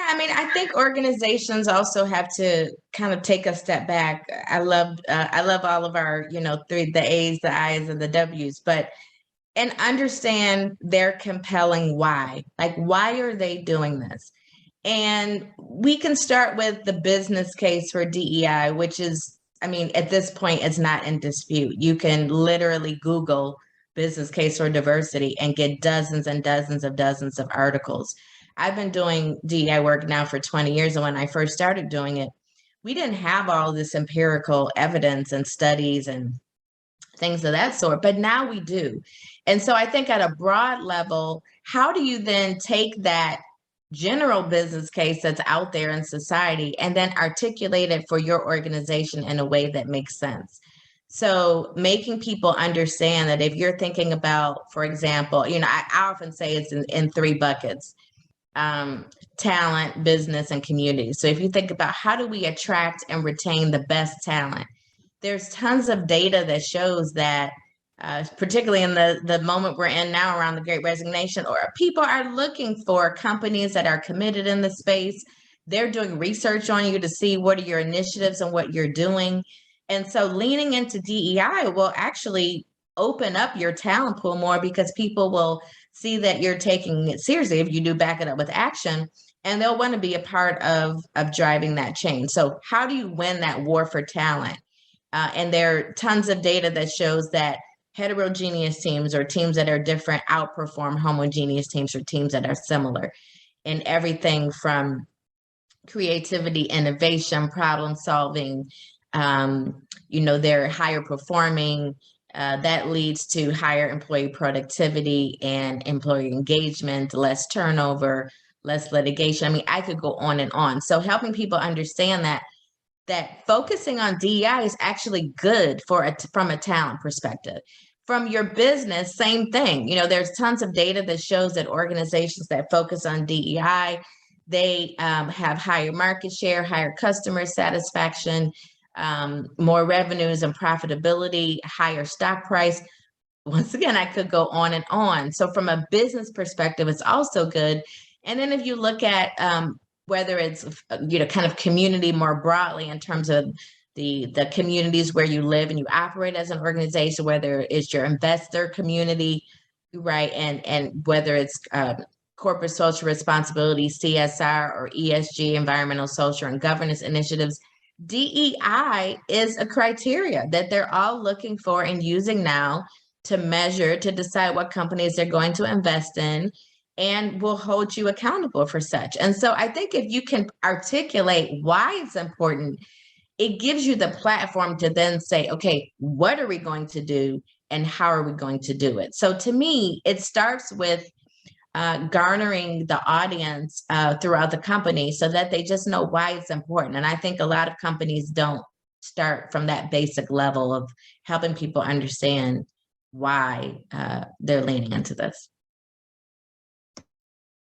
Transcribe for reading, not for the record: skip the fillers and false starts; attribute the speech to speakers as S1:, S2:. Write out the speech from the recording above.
S1: I mean, I think organizations also have to kind of take a step back. I love all of our, the A's, the I's, and the W's, but and understand their compelling why. Like, why are they doing this? And we can start with the business case for DEI, which is, I mean, at this point, it's not in dispute. You can literally Google business case for diversity and get dozens and dozens of articles. I've been doing DEI work now for 20 years. And when I first started doing it, we didn't have all this empirical evidence and studies and things of that sort, but now we do. And so I think at a broad level, how do you then take that general business case that's out there in society and then articulate it for your organization in a way that makes sense? So making people understand that if you're thinking about, for example, I often say it's in three buckets: talent, business, and community. So if you think about how do we attract and retain the best talent, there's tons of data that shows that, particularly in the moment we're in now around the Great Resignation, or people are looking for companies that are committed in the space. They're doing research on you to see what are your initiatives and what you're doing. And so leaning into DEI will actually open up your talent pool more because people will see that you're taking it seriously if you do back it up with action, and they'll want to be a part of driving that change. So how do you win that war for talent? And there are tons of data that shows that heterogeneous teams or teams that are different outperform homogeneous teams or teams that are similar in everything from creativity, innovation, problem solving. They're higher performing. That leads to higher employee productivity and employee engagement, less turnover, less litigation. I mean, I could go on and on. So helping people understand that focusing on DEI is actually good from a talent perspective. From your business, same thing. There's tons of data that shows that organizations that focus on DEI, they have higher market share, higher customer satisfaction, more revenues and profitability, higher stock price. Once again, I could go on and on. So from a business perspective, it's also good. And then if you look at whether it's, kind of community more broadly in terms of the communities where you live and you operate as an organization, whether it's your investor community, right? And whether it's corporate social responsibility, CSR, or ESG, environmental, social, and governance initiatives, DEI is a criteria that they're all looking for and using now to measure, to decide what companies they're going to invest in, and will hold you accountable for such. And so I think if you can articulate why it's important, it gives you the platform to then say, okay, what are we going to do and how are we going to do it? So to me, it starts with garnering the audience throughout the company so that they just know why it's important. And I think a lot of companies don't start from that basic level of helping people understand why they're leaning into this.